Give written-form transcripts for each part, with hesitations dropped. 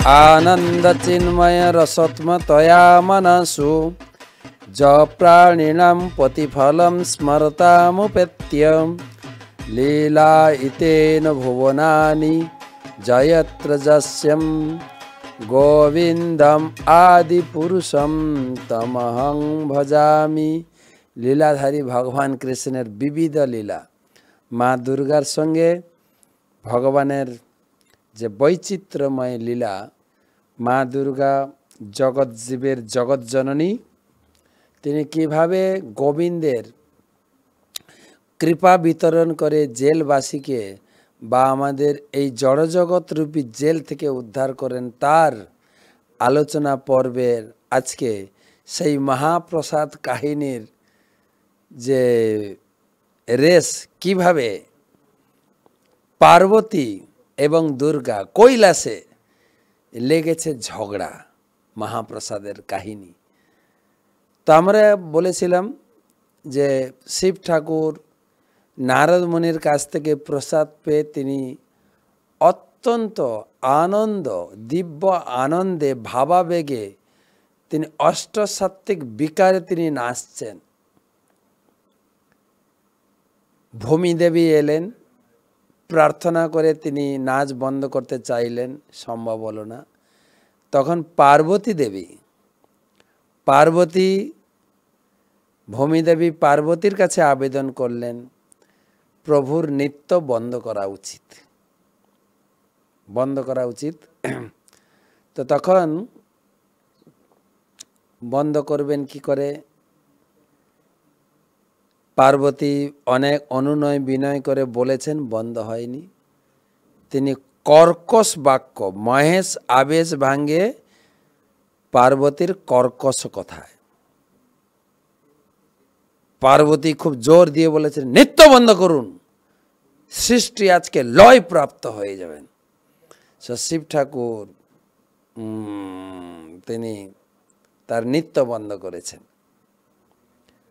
आनंद चिन्मय रसत्मतया मनसु ज प्राणिनां प्रतिफलं स्मरतामुपेत्य लीला इतेन भुवनानि जयत्र जस्यं गोविंदम आदि पुरुषम तमहं भजामि। লীলাধারী ভগবান কৃষ্ণের বিবিধ লীলা, মা দুর্গার সঙ্গে ভগবানের যে বৈচিত্র্যময় লীলা, মা দুর্গা জগৎজীবের জগৎজননী, তিনি কিভাবে গোবিন্দের কৃপা বিতরণ করে জেলবাসীকে বা আমাদের এই জড়জগৎ রূপী জেল থেকে উদ্ধার করেন, তার আলোচনা পর্বের আজকে সেই মহাপ্রসাদ কাহিনীর যে রেস, কিভাবে পার্বতী এবং দুর্গা কৈলাসে লেগেছে ঝগড়া, মহাপ্রসাদের কাহিনী। তো আমরা বলেছিলাম যে শিব ঠাকুর নারদ মুনির কাছ থেকে প্রসাদ পেয়ে তিনি অত্যন্ত আনন্দ, দিব্য আনন্দে, ভাবাবেগে তিনি অষ্টসাত্ত্বিক বিকারে তিনি নাচছেন। ভূমিদেবী এলেন, প্রার্থনা করে তিনি নাচ বন্ধ করতে চাইলেন, সম্ভব হলো না। তখন ভূমিদেবী পার্বতীর কাছে আবেদন করলেন, প্রভুর নৃত্য বন্ধ করা উচিত। তো তখন বন্ধ করবেন কি করে? পার্বতী অনেক অনুনয় বিনয় করে বলেছেন, বন্ধ হয়নি। তিনি কর্কশ বাক্য, মহেশ আবেশ ভাঙ্গে পার্বতীর কর্কশ কথায় পার্বতী খুব জোর দিয়ে বলেছেন, নৃত্য বন্ধ করুন, সৃষ্টি আজকে লয় প্রাপ্ত হয়ে যাবেন। শিব ঠাকুর তিনি তার নৃত্য বন্ধ করেছেন।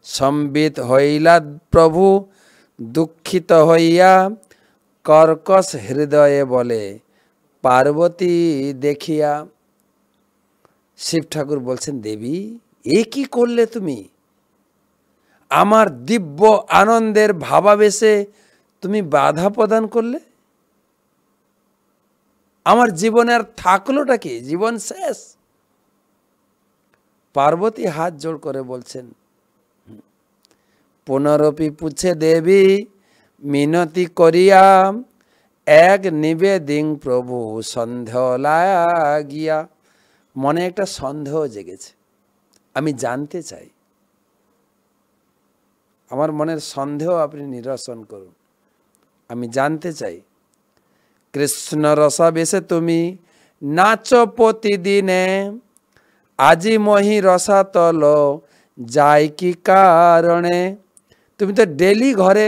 সম্বিত হইলা প্রভু দুঃখিত হইয়া, কর্কশ হৃদয়ে বলে পার্বতী দেখিয়া। শিব ঠাকুর বলছেন, দেবী এ কি করলে তুমি? আমার দিব্য আনন্দের ভাবাবেশে তুমি বাধা প্রদান করলে। আমার জীবনে আর থাকলোটা কি? জীবন শেষ। পার্বতী হাত জোড় করে বলছেন, পুনরপি পুছে দেবী মিনতি করিয়া, এক নিবেদিং প্রভু সন্দেহ লাগিয়া। মনে একটা সন্দেহ জেগেছে, আমি জানতে চাই, আমার মনের সন্দেহ আপনি নিরসন করুন। আমি জানতে চাই, কৃষ্ণ রসাবেশে তুমি নাচ প্রতিদিনে, আজি মহি রসাতল যাই কি কারণে? তুমি তো ডেলি ঘরে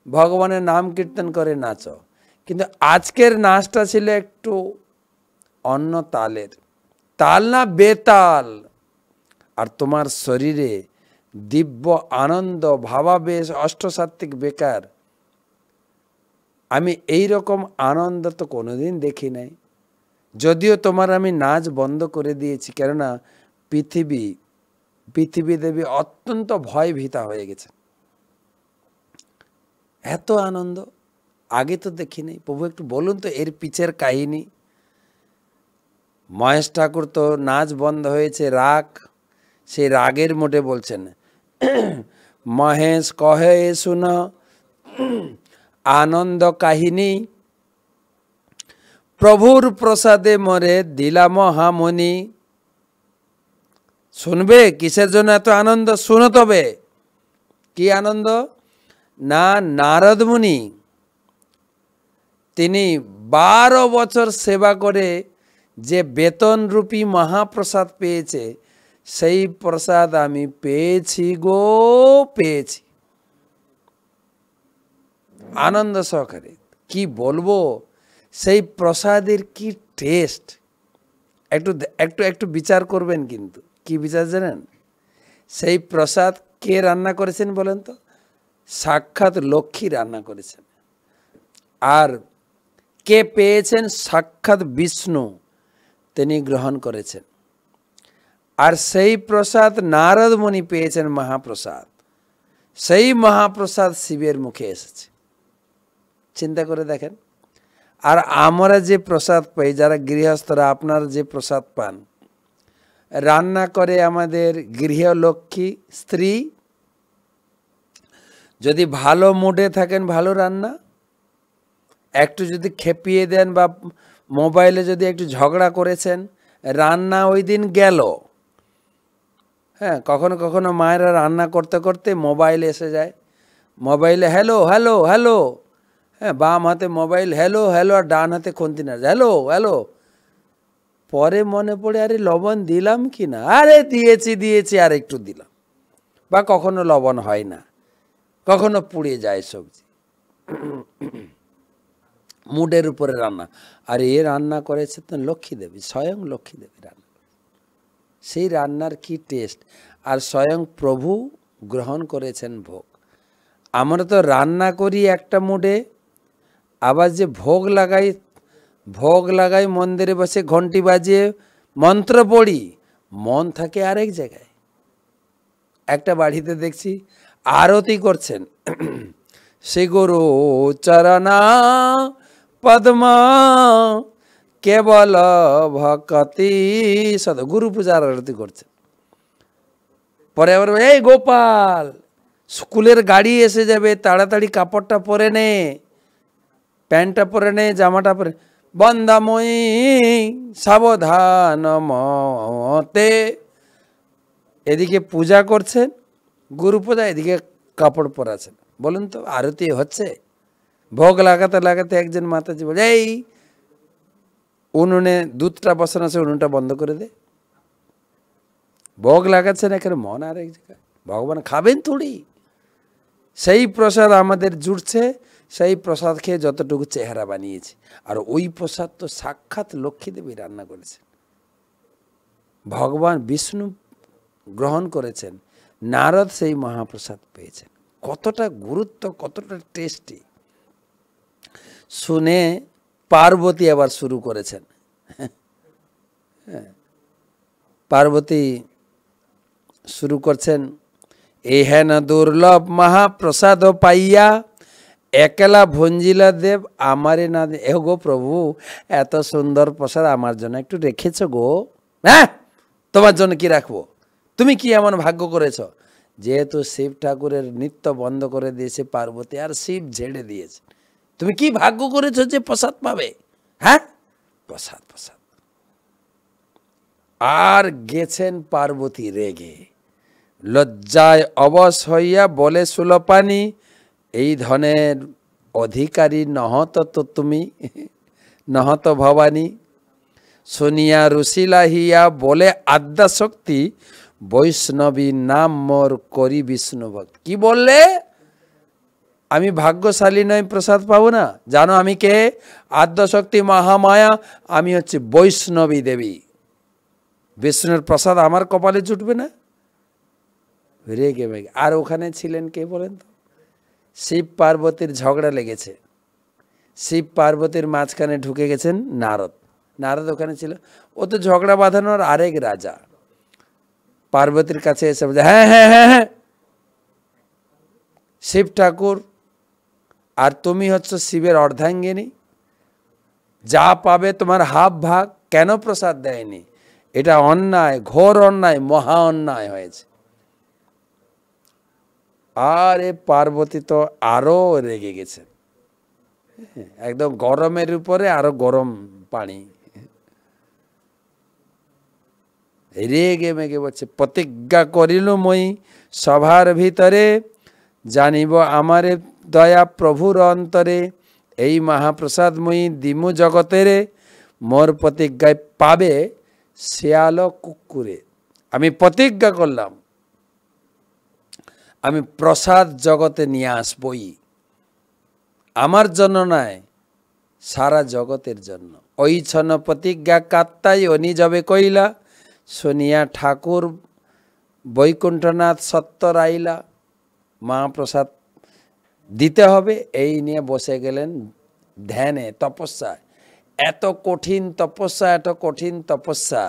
ভগবানের নাম কীর্তন করে নাচো, কিন্তু আজকের নাচটা ছিল একটু অন্য তালের, তাল না বেতাল। আর তোমার শরীরে দিব্য আনন্দ, ভাবাবেশ, অষ্টসাত্ত্বিক বেকার, আমি এই রকম আনন্দ তো কোনোদিন দেখি নাই। যদিও তোমার আমি নাচ বন্ধ করে দিয়েছি, কেননা পৃথিবী দেবী অত্যন্ত ভয় ভীতা হয়ে গেছে। এত আনন্দ আগে তো দেখি নাই। প্রভু একটু বলুন তো এর পিছের কাহিনী। মহেশ ঠাকুর তো নাচ বন্ধ হয়েছে, রাগ, সেই রাগের মোটে বলছেন, মহেশ কহে শুন আনন্দ কাহিনী, প্রভুর প্রসাদে মরে দিলা মহামণি। শুনবে কিসের জন্য এত আনন্দ? শুনো তবে কি আনন্দ না, নারদ মুনি তিনি 12 বছর সেবা করে যে বেতন রূপী মহাপ্রসাদ পেয়েছে, সেই প্রসাদ আমি পেয়েছি গো, পেয়েছি আনন্দ সহকারে। কি বলবো, সেই প্রসাদের কি টেস্ট! একটু বিচার করবেন, কিন্তু কি বিচার জানেন? সেই প্রসাদ কে রান্না করেছেন বলেন তো? সাক্ষাৎ লক্ষ্মী রান্না করেছেন। আর কে পেয়েছেন? সাক্ষাৎ বিষ্ণু। তিনি গ্রহণ করেছেন। আর সেই প্রসাদ নারদ মুনি পেয়েছেন মহাপ্রসাদ, সেই মহাপ্রসাদ শিবের মুখে এসেছে। চিন্তা করে দেখেন। আর আমরা যে প্রসাদ পাই, যারা গৃহস্থরা, আপনারা যে প্রসাদ পান, রান্না করে আমাদের গৃহলক্ষ্মী স্ত্রী, যদি ভালো মুডে থাকেন ভালো রান্না, একটু যদি খেপিয়ে দেন বা মোবাইলে যদি একটু ঝগড়া করেছেন, রান্না ওই দিন গেল। হ্যাঁ, কখনো কখনো মায়েরা রান্না করতে করতে মোবাইল এসে যায়, মোবাইলে হ্যালো হ্যালো হ্যালো, হ্যাঁ, বাম হাতে মোবাইল হ্যালো হ্যালো আর ডান হাতে খুন্তি না হ্যালো হ্যালো। পরে মনে পড়ে, আরে লবণ দিলাম কি না, আরে দিয়েছি আর একটু দিলাম। বা কখনো লবণ হয় না, কখনো পুড়ে যায় সবজি। মুডের উপরে রান্না। আর এ রান্না করেছে তো লক্ষ্মী দেবী, স্বয়ং লক্ষ্মী দেবী রান্না। সেই রান্নার কি টেস্ট! আর স্বয়ং প্রভু গ্রহণ করেছেন ভোগ। আমরা তো রান্না করি একটা মুডে, আবার যে ভোগ লাগাই মন্দিরে বসে ঘন্টি বাজিয়ে মন্ত্র পড়ি, মন থাকে আরেক জায়গায়। একটা বাড়িতে দেখছি আরতি করছেন, শ্রী গুরু চরণা পদ্মা কেবল ভক্তি সদ, গুরু পূজার আরতি করছেন। পরে আবার এই গোপাল, স্কুলের গাড়ি এসে যাবে, তাড়াতাড়ি কাপড়টা পরে নে, প্যান্টটা পরে নে, জামাটা পরে, বন্দাময়ী সাবধান মতে। এদিকে পূজা করছেন, গুরু পূজা, এদিকে কাপড় পরাছেন। বলুন তো, আরতি হচ্ছে? ভোগ লাগাতে লাগাতে একজন মাতাজি বলে, এই উনুনে দুধটা বসানো আছে, উনুনটা বন্ধ করে দে। ভোগ লাগাচ্ছেন এখানে, মন আর এক জায়গায়। ভগবান খাবেন থোড়ি। সেই প্রসাদ আমাদের জুটছে, সেই প্রসাদ খেয়ে যতটুকু চেহারা বানিয়েছে। আর ওই প্রসাদ তো সাক্ষাৎ লক্ষ্মী দেবী রান্না করেছেন, ভগবান বিষ্ণু গ্রহণ করেছেন, নারদ সেই মহাপ্রসাদ পেয়েছেন। কতটা গুরুত্ব, কতটা টেস্টি! শুনে পার্বতী আবার শুরু করেছেন। পার্বতী শুরু করছেন, এই হেন দুর্লভ মহাপ্রসাদ পাইয়া একলা ভঞ্জিলা দেব আমারে না দে। এ গো প্রভু, এত সুন্দর প্রসাদ আমার জন্য একটু রেখেছ গো। হ্যাঁ, তোমার জন্য কি রাখবো? তুমি কি এমন ভাগ্য করেছ? যেহেতু শিব ঠাকুরের নিত্য বন্ধ করে দিয়েছে পার্বতী, আর শিব ঝেড়ে দিয়েছে, তুমি কি ভাগ্য করেছো যে প্রসাদ পাবে? হ্যাঁ, প্রসাদ প্রসাদ। আর গেছেন পার্বতী রেগে, লজ্জায় অবশ হইয়া বলে সুলপানি, এই ধনের অধিকারী নহত তো তুমি, নহত ভবানী। শুনিয়া রুশিলা হিয়া বলে আদ্যাশক্তি, বৈষ্ণবী নাম মোর করি বিষ্ণু ভক্ত। কি বললে? আমি ভাগ্যশালী নয়, প্রসাদ পাবো না? জানো আমি কে? আদ্যশক্তি মহামায়া, আমি হচ্ছে বৈষ্ণবী দেবী। বিষ্ণুর প্রসাদ আমার কপালে জুটবে না? রেগে মেগে। আর ওখানে ছিলেন কে বলেন তো? শিব পার্বতীর ঝগড়া লেগেছে, শিব পার্বতীর মাঝখানে ঢুকে গেছেন নারদ। নারদ ওখানে ছিল, ও তো ঝগড়া বাঁধানোর আরেক রাজা। পার্বতীর কাছে এসে বলছে, হ্যাঁ হ্যাঁ হ্যাঁ হ্যাঁ, শিব ঠাকুর আর তুমি হচ্ছে শিবের অর্ধাঙ্গিনী, যা পাবে তোমার হাফ ভাগ, কেন প্রসাদ দেয়নি? এটা অন্যায়, ঘোর অন্যায়, মহা অন্যায় হয়েছে। আরে পার্বতী তো আরো রেগে গেছে, একদম গরমের উপরে আরো গরম পানি। রেগে মেগে বলছে, প্রতিজ্ঞা করিল মই সভার ভিতরে, জানিব আমারে দয়া প্রভুর অন্তরে, এই মহাপ্রসাদ মই দিমু জগতেরে, মোর প্রতিজ্ঞায় পাবে শেয়াল কুকুরে। আমি প্রতিজ্ঞা করলাম, আমি প্রসাদ জগতে নিয়ে আসবই, আমার জন্য নয়, সারা জগতের জন্য। ওই ছন প্রতিজ্ঞা কাত্তাই অনি যাবে কইলা, শুনিয়া ঠাকুর বৈকুণ্ঠনাথ সত্তর আইলা। মহাপ্রসাদ দিতে হবে এই নিয়ে বসে গেলেন ধ্যানে, তপস্যায়। এত কঠিন তপস্যা, এত কঠিন তপস্যা,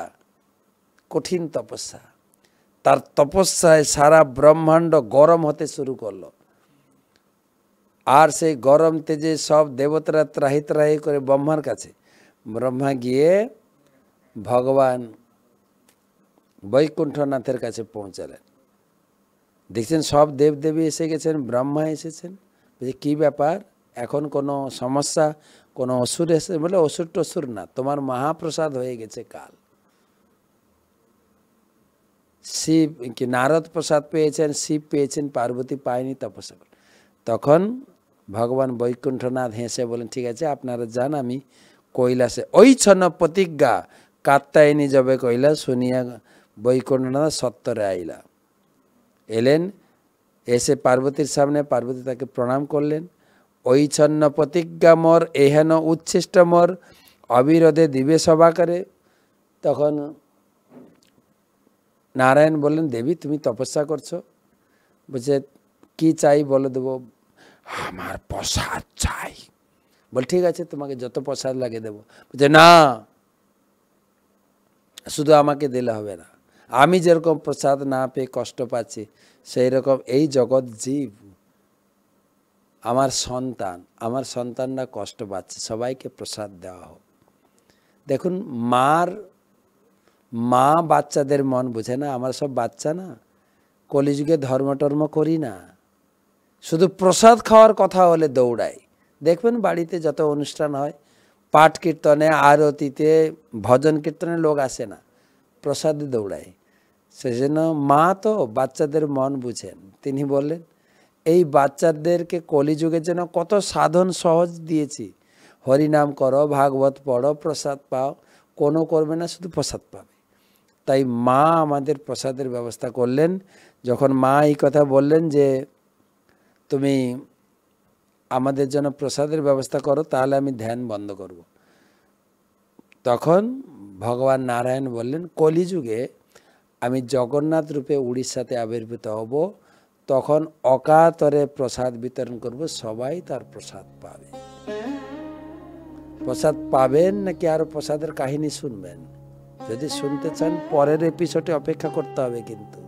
কঠিন তপস্যা। তার তপস্যায় সারা ব্রহ্মাণ্ড গরম হতে শুরু করলো। আর সেই গরম তেজে সব দেবতারা ত্রাহি ত্রাহি করে ব্রহ্মার কাছে। ব্রহ্মা গিয়ে ভগবান বৈকুণ্ঠনাথের কাছে পৌঁছালেন। দেখছেন সব দেবদেবী এসে গেছেন, ব্রহ্মা এসেছেন। বলছে কী ব্যাপার, এখন কোনো সমস্যা, কোনো অসুর এসে? বলে অসুর টসুর না, তোমার মহাপ্রসাদ হয়ে গেছে কাল। শিব কি নারদ প্রসাদ পেয়েছেন, শিব পেয়েছেন, পার্বতী পায়নি, তপস্যা। তখন ভগবান বৈকুণ্ঠনাথ হেসে বলেন ঠিক আছে আপনারা যান, আমি কৈলাসে ওই ছন্ন প্রতিজ্ঞা কাত্তায়নী যাবে কৈলাস শুনিয়া বৈকুণ্ঠনাথ সত্তরে আইলা। এলেন, এসে পার্বতীর সামনে, পার্বতী তাকে প্রণাম করলেন। ওই ছন্ন প্রতিজ্ঞা মোর এহেন উচ্ছিষ্ট মোর অবিরোধে দিবে সভা করে। তখন নারায়ণ বললেন দেবী তুমি তপস্যা করছো, বলছে কি চাই বলে দেবো? আমার প্রসাদ চাই। বল ঠিক আছে তোমাকে যত প্রসাদ লাগে দেবো। বলছে না, শুধু আমাকে দিলে হবে না, আমি যেরকম প্রসাদ না পেয়ে কষ্ট পাচ্ছি সেই রকম এই জগৎ জীব আমার সন্তান, আমার সন্তানরা কষ্ট পাচ্ছে, সবাইকে প্রসাদ দেওয়া হোক। দেখুন মা বাচ্চাদের মন বোঝে না, আমরা সব বাচ্চা না, কলিযুগে ধর্ম করি না, শুধু প্রসাদ খাওয়ার কথা হলে দৌড়াই। দেখবেন বাড়িতে যত অনুষ্ঠান হয়, পাঠ কীর্তনে, আরতিতে, ভজন কীর্তনে লোক আসে না, প্রসাদে দৌড়ায়। সেজন্য মা তো বাচ্চাদের মন বুঝেন। তিনি বললেন এই বাচ্চাদেরকে কলিযুগের জন্য কত সাধন সহজ দিয়েছি, হরিনাম করো, ভাগবত পড়ো, প্রসাদ পাও, কোনো করবে না, শুধু প্রসাদ পাবে। তাই মা আমাদের প্রসাদের ব্যবস্থা করলেন। যখন মা এই কথা বললেন যে তুমি আমাদের জন্য প্রসাদের ব্যবস্থা করো, তাহলে আমি ধ্যান বন্ধ করব। তখন ভগবান নারায়ণ বললেন কলিযুগে আমি জগন্নাথ রূপে উড়িষ্যাতে আবির্ভূত হব, তখন অকাতরে প্রসাদ বিতরণ করব, সবাই তার প্রসাদ পাবে। প্রসাদ পাবেন নাকি আরো প্রসাদের কাহিনী শুনবেন? যদি শুনতে চান পরের এপিসোডে অপেক্ষা করতে হবে কিন্তু।